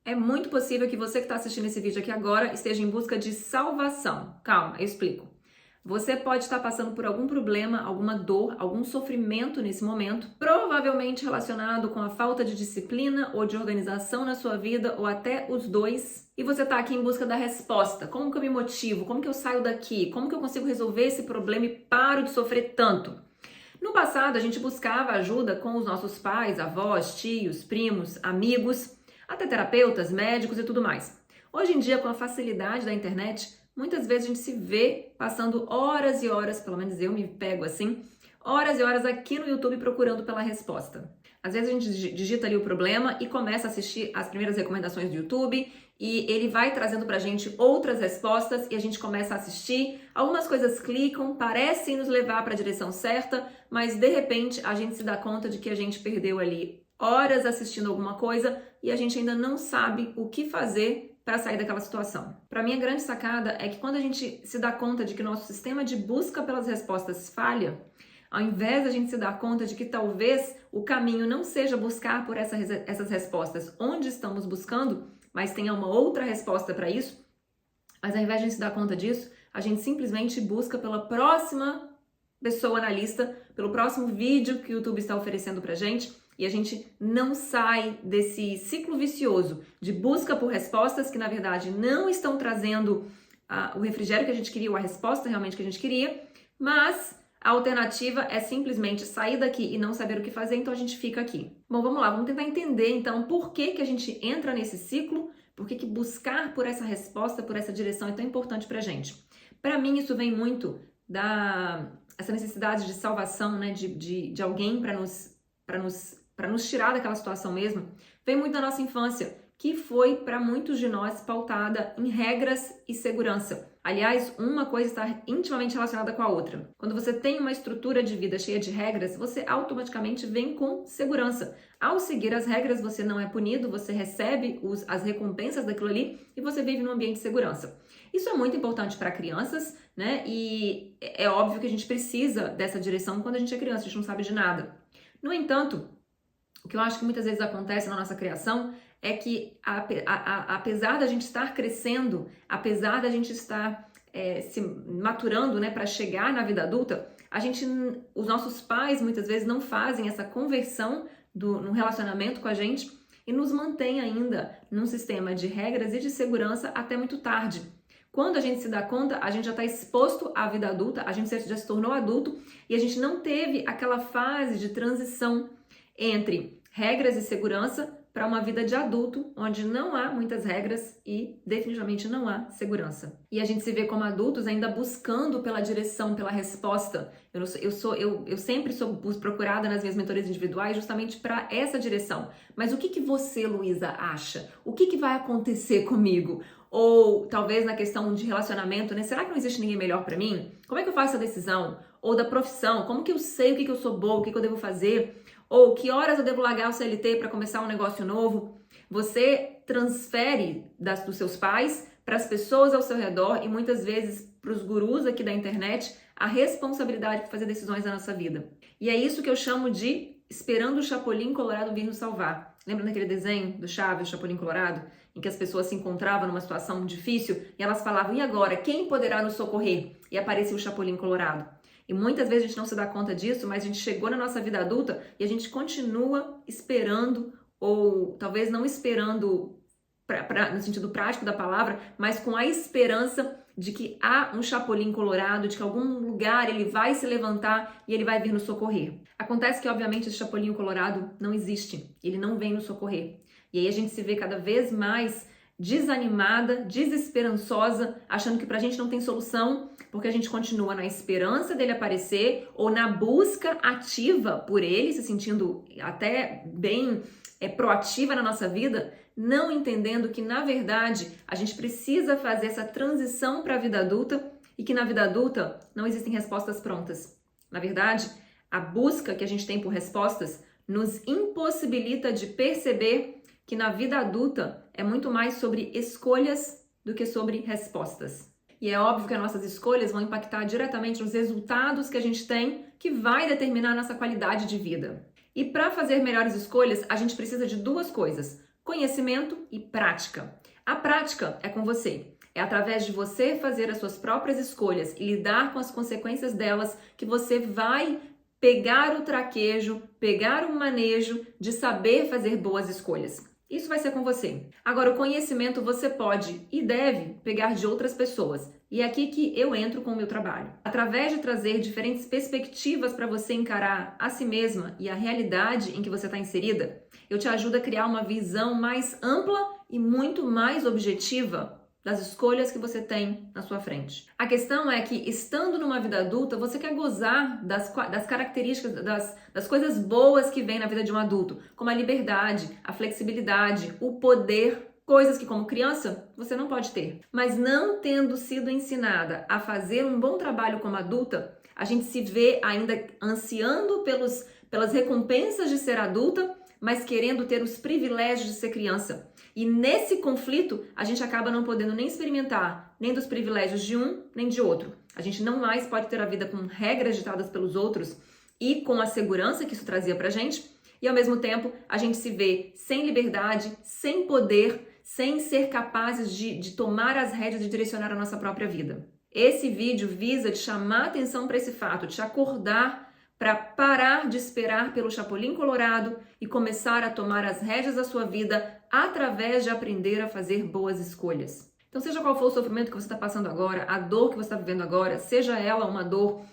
É muito possível que você que está assistindo esse vídeo aqui agora esteja em busca de salvação. Calma, eu explico. Você pode estar passando por algum problema, alguma dor, algum sofrimento nesse momento, provavelmente relacionado com a falta de disciplina ou de organização na sua vida, ou até os dois. E você está aqui em busca da resposta. Como que eu me motivo? Como que eu saio daqui? Como que eu consigo resolver esse problema e paro de sofrer tanto? No passado, a gente buscava ajuda com os nossos pais, avós, tios, primos, amigos, até terapeutas, médicos e tudo mais. Hoje em dia, com a facilidade da internet, muitas vezes a gente se vê passando horas e horas, pelo menos eu me pego assim, horas e horas aqui no YouTube procurando pela resposta. Às vezes a gente digita ali o problema e começa a assistir as primeiras recomendações do YouTube e ele vai trazendo pra gente outras respostas e a gente começa a assistir. Algumas coisas clicam, parecem nos levar para a direção certa, mas de repente a gente se dá conta de que a gente perdeu ali horas assistindo alguma coisa e a gente ainda não sabe o que fazer para sair daquela situação. Para mim, a grande sacada é que quando a gente se dá conta de que nosso sistema de busca pelas respostas falha, ao invés da gente se dar conta de que talvez o caminho não seja buscar por essas respostas onde estamos buscando, mas tenha uma outra resposta para isso, mas ao invés de a gente se dar conta disso, a gente simplesmente busca pela próxima pessoa na lista, pelo próximo vídeo que o YouTube está oferecendo pra gente, e a gente não sai desse ciclo vicioso de busca por respostas que, na verdade, não estão trazendo o refrigério que a gente queria, ou a resposta realmente que a gente queria, mas a alternativa é simplesmente sair daqui e não saber o que fazer, então a gente fica aqui. Bom, vamos lá, vamos tentar entender então por que a gente entra nesse ciclo, por que buscar por essa resposta, por essa direção é tão importante pra gente. Para mim, isso vem muito essa necessidade de salvação, né, de alguém para nos tirar daquela situação mesmo, vem muito da nossa infância, que foi para muitos de nós pautada em regras e segurança. Aliás, uma coisa está intimamente relacionada com a outra. Quando você tem uma estrutura de vida cheia de regras, você automaticamente vem com segurança. Ao seguir as regras, você não é punido, você recebe as recompensas daquilo ali e você vive num ambiente de segurança. Isso é muito importante para crianças, né? E é óbvio que a gente precisa dessa direção quando a gente é criança, a gente não sabe de nada. No entanto, o que eu acho que muitas vezes acontece na nossa criação é que, apesar da gente estar crescendo, apesar da gente estar se maturando, né, para chegar na vida adulta, os nossos pais muitas vezes não fazem essa conversão no relacionamento com a gente e nos mantém ainda num sistema de regras e de segurança até muito tarde. Quando a gente se dá conta, a gente já está exposto à vida adulta, a gente já se tornou adulto e a gente não teve aquela fase de transição entre regras e segurança para uma vida de adulto, onde não há muitas regras e definitivamente não há segurança. E a gente se vê como adultos ainda buscando pela direção, pela resposta. Eu sempre sou procurada nas minhas mentorias individuais justamente para essa direção. Mas o que você, Luísa, acha? O que vai acontecer comigo? Ou talvez na questão de relacionamento, né? Será que não existe ninguém melhor para mim? Como é que eu faço essa decisão? Ou da profissão, como que eu sei o que eu sou boa, o que eu devo fazer? Ou que horas eu devo largar o CLT para começar um negócio novo? Você transfere dos seus pais para as pessoas ao seu redor e muitas vezes para os gurus aqui da internet a responsabilidade por fazer decisões na nossa vida. E é isso que eu chamo de esperando o Chapolin Colorado vir nos salvar. Lembra daquele desenho do Chaves, o Chapolin Colorado? Em que as pessoas se encontravam numa situação difícil e elas falavam, e agora, quem poderá nos socorrer? E aparecia o Chapolin Colorado. E muitas vezes a gente não se dá conta disso, mas a gente chegou na nossa vida adulta e a gente continua esperando, ou talvez não esperando no sentido prático da palavra, mas com a esperança de que há um Chapolin Colorado, de que algum lugar ele vai se levantar e ele vai vir nos socorrer. Acontece que, obviamente, esse Chapolin Colorado não existe, ele não vem nos socorrer. E aí a gente se vê cada vez mais desanimada, desesperançosa, achando que pra gente não tem solução, porque a gente continua na esperança dele aparecer ou na busca ativa por ele, se sentindo até bem proativa na nossa vida, não entendendo que, na verdade, a gente precisa fazer essa transição para a vida adulta e que na vida adulta não existem respostas prontas. Na verdade, a busca que a gente tem por respostas nos impossibilita de perceber que na vida adulta é muito mais sobre escolhas do que sobre respostas. E é óbvio que as nossas escolhas vão impactar diretamente nos resultados que a gente tem, que vai determinar a nossa qualidade de vida. E para fazer melhores escolhas, a gente precisa de duas coisas. conhecimento e prática. A prática é com você. É através de você fazer as suas próprias escolhas e lidar com as consequências delas que você vai pegar o traquejo, pegar o manejo de saber fazer boas escolhas. Isso vai ser com você. Agora, o conhecimento você pode e deve pegar de outras pessoas. E é aqui que eu entro com o meu trabalho. Através de trazer diferentes perspectivas para você encarar a si mesma e a realidade em que você está inserida, eu te ajudo a criar uma visão mais ampla e muito mais objetiva das escolhas que você tem na sua frente. A questão é que, estando numa vida adulta, você quer gozar das características, das coisas boas que vem na vida de um adulto, como a liberdade, a flexibilidade, o poder, coisas que, como criança, você não pode ter. Mas não tendo sido ensinada a fazer um bom trabalho como adulta, a gente se vê ainda ansiando pelas recompensas de ser adulta, mas querendo ter os privilégios de ser criança. E nesse conflito, a gente acaba não podendo nem experimentar nem dos privilégios de um, nem de outro. A gente não mais pode ter a vida com regras ditadas pelos outros e com a segurança que isso trazia pra gente. E ao mesmo tempo, a gente se vê sem liberdade, sem poder, sem ser capazes de tomar as rédeas e direcionar a nossa própria vida. Esse vídeo visa te chamar atenção para esse fato, te acordar para parar de esperar pelo Chapolin Colorado e começar a tomar as rédeas da sua vida através de aprender a fazer boas escolhas. Então, seja qual for o sofrimento que você está passando agora, a dor que você está vivendo agora, seja ela uma dor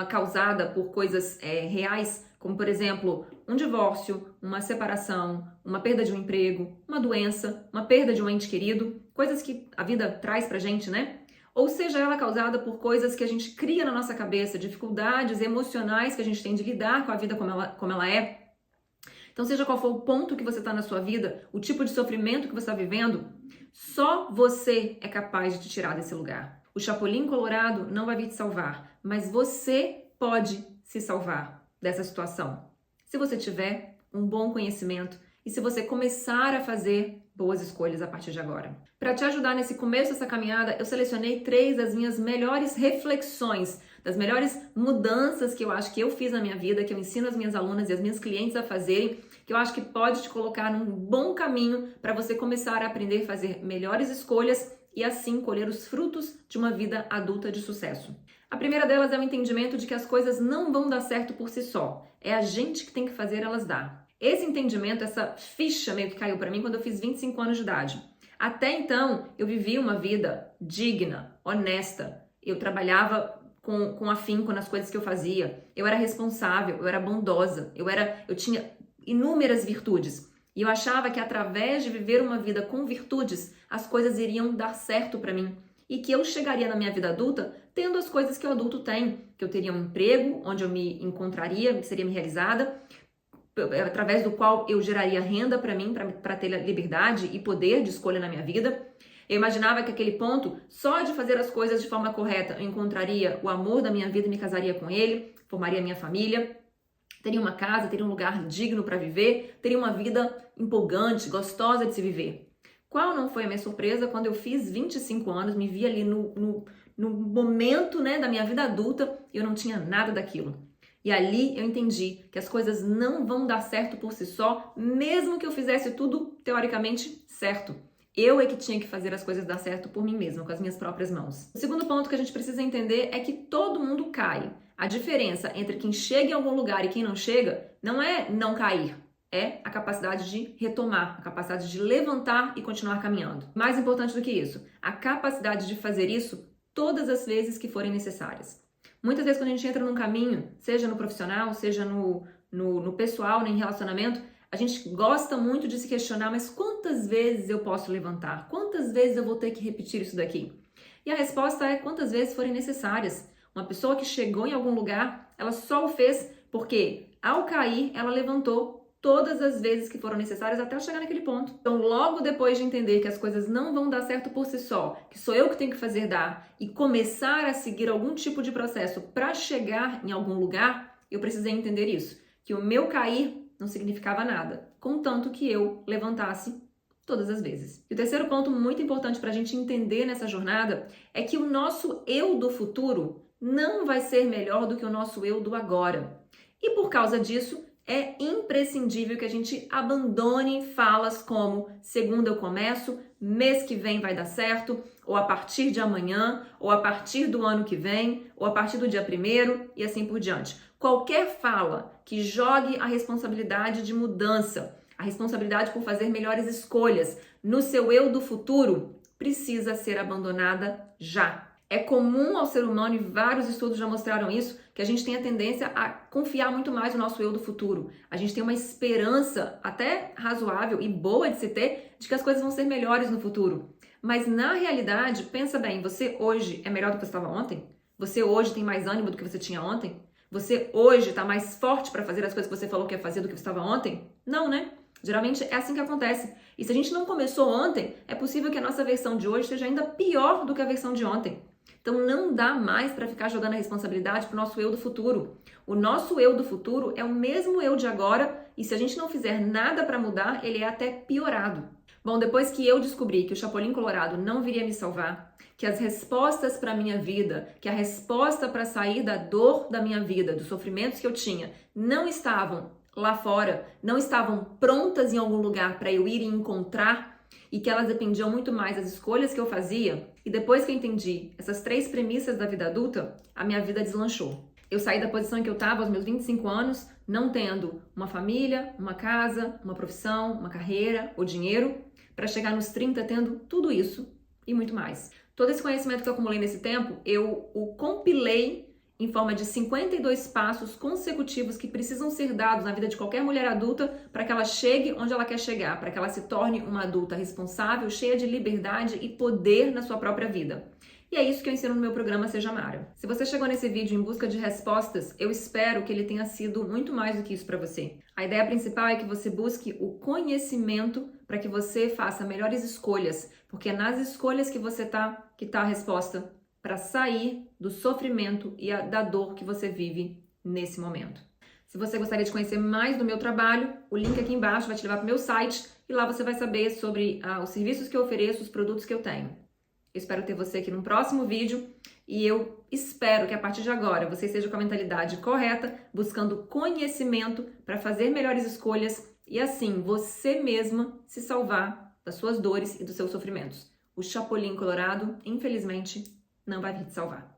causada por coisas reais, como, por exemplo, um divórcio, uma separação, uma perda de um emprego, uma doença, uma perda de um ente querido, coisas que a vida traz pra gente, né? Ou seja ela causada por coisas que a gente cria na nossa cabeça, dificuldades emocionais que a gente tem de lidar com a vida como ela é. Então, seja qual for o ponto que você está na sua vida, o tipo de sofrimento que você está vivendo, só você é capaz de te tirar desse lugar. O Chapolin Colorado não vai vir te salvar, mas você pode se salvar dessa situação. Se você tiver um bom conhecimento e se você começar a fazer boas escolhas a partir de agora. Para te ajudar nesse começo dessa caminhada, eu selecionei 3 das minhas melhores reflexões, das melhores mudanças que eu acho que eu fiz na minha vida, que eu ensino as minhas alunas e as minhas clientes a fazerem, que eu acho que pode te colocar num bom caminho para você começar a aprender a fazer melhores escolhas e assim colher os frutos de uma vida adulta de sucesso. A primeira delas é o entendimento de que as coisas não vão dar certo por si só. É a gente que tem que fazer elas dar. Esse entendimento, essa ficha meio que caiu para mim quando eu fiz 25 anos de idade. Até então, eu vivia uma vida digna, honesta. Eu trabalhava com afinco nas coisas que eu fazia. Eu era responsável, eu era bondosa, eu tinha inúmeras virtudes. E eu achava que através de viver uma vida com virtudes, as coisas iriam dar certo para mim. E que eu chegaria na minha vida adulta tendo as coisas que o adulto tem. Que eu teria um emprego onde eu me encontraria, seria me realizada, através do qual eu geraria renda para mim, para ter liberdade e poder de escolha na minha vida. Eu imaginava que aquele ponto, só de fazer as coisas de forma correta, eu encontraria o amor da minha vida e me casaria com ele, formaria minha família, teria uma casa, teria um lugar digno para viver, teria uma vida empolgante, gostosa de se viver. Qual não foi a minha surpresa quando eu fiz 25 anos, me vi ali no momento, né, da minha vida adulta e eu não tinha nada daquilo. E ali eu entendi que as coisas não vão dar certo por si só, mesmo que eu fizesse tudo teoricamente certo. Eu é que tinha que fazer as coisas dar certo por mim mesma, com as minhas próprias mãos. O segundo ponto que a gente precisa entender é que todo mundo cai. A diferença entre quem chega em algum lugar e quem não chega não é não cair, é a capacidade de retomar, a capacidade de levantar e continuar caminhando. Mais importante do que isso, a capacidade de fazer isso todas as vezes que forem necessárias. Muitas vezes quando a gente entra num caminho, seja no profissional, seja no pessoal, em relacionamento, a gente gosta muito de se questionar, mas quantas vezes eu posso levantar? Quantas vezes eu vou ter que repetir isso daqui? E a resposta é quantas vezes forem necessárias. Uma pessoa que chegou em algum lugar, ela só o fez porque ao cair, ela levantou todas as vezes que foram necessárias até chegar naquele ponto. Então, logo depois de entender que as coisas não vão dar certo por si só, que sou eu que tenho que fazer dar e começar a seguir algum tipo de processo para chegar em algum lugar, eu precisei entender isso, que o meu cair não significava nada, contanto que eu levantasse todas as vezes. E o terceiro ponto muito importante para a gente entender nessa jornada é que o nosso eu do futuro não vai ser melhor do que o nosso eu do agora. E por causa disso, É imprescindível que a gente abandone falas como segunda eu começo, mês que vem vai dar certo, ou a partir de amanhã, ou a partir do ano que vem, ou a partir do dia 1º e assim por diante. Qualquer fala que jogue a responsabilidade de mudança, a responsabilidade por fazer melhores escolhas no seu eu do futuro, precisa ser abandonada já. É comum ao ser humano, e vários estudos já mostraram isso, que a gente tem a tendência a confiar muito mais no nosso eu do futuro. A gente tem uma esperança até razoável e boa de se ter de que as coisas vão ser melhores no futuro. Mas na realidade, pensa bem, você hoje é melhor do que você estava ontem? Você hoje tem mais ânimo do que você tinha ontem? Você hoje está mais forte para fazer as coisas que você falou que ia fazer do que você estava ontem? Não, né? Geralmente é assim que acontece. E se a gente não começou ontem, é possível que a nossa versão de hoje seja ainda pior do que a versão de ontem. Então não dá mais para ficar jogando a responsabilidade para o nosso eu do futuro. O nosso eu do futuro é o mesmo eu de agora e se a gente não fizer nada para mudar, ele é até piorado. Bom, depois que eu descobri que o Chapolin Colorado não viria me salvar, que as respostas para a minha vida, que a resposta para sair da dor da minha vida, dos sofrimentos que eu tinha, não estavam lá fora, não estavam prontas em algum lugar para eu ir e encontrar, e que elas dependiam muito mais das escolhas que eu fazia, e depois que eu entendi essas 3 premissas da vida adulta, a minha vida deslanchou. Eu saí da posição em que eu estava aos meus 25 anos, não tendo uma família, uma casa, uma profissão, uma carreira ou dinheiro, para chegar nos 30 tendo tudo isso e muito mais. Todo esse conhecimento que eu acumulei nesse tempo, eu o compilei em forma de 52 passos consecutivos que precisam ser dados na vida de qualquer mulher adulta para que ela chegue onde ela quer chegar, para que ela se torne uma adulta responsável, cheia de liberdade e poder na sua própria vida. E é isso que eu ensino no meu programa Seja Mara. Se você chegou nesse vídeo em busca de respostas, eu espero que ele tenha sido muito mais do que isso para você. A ideia principal é que você busque o conhecimento para que você faça melhores escolhas, porque é nas escolhas que você que tá a resposta para sair do sofrimento e da dor que você vive nesse momento. Se você gostaria de conhecer mais do meu trabalho, o link aqui embaixo vai te levar para o meu site e lá você vai saber sobre os serviços que eu ofereço, os produtos que eu tenho. Eu espero ter você aqui no próximo vídeo e eu espero que a partir de agora você esteja com a mentalidade correta, buscando conhecimento para fazer melhores escolhas e assim você mesma se salvar das suas dores e dos seus sofrimentos. O Chapolin Colorado, infelizmente, não vai vir te salvar.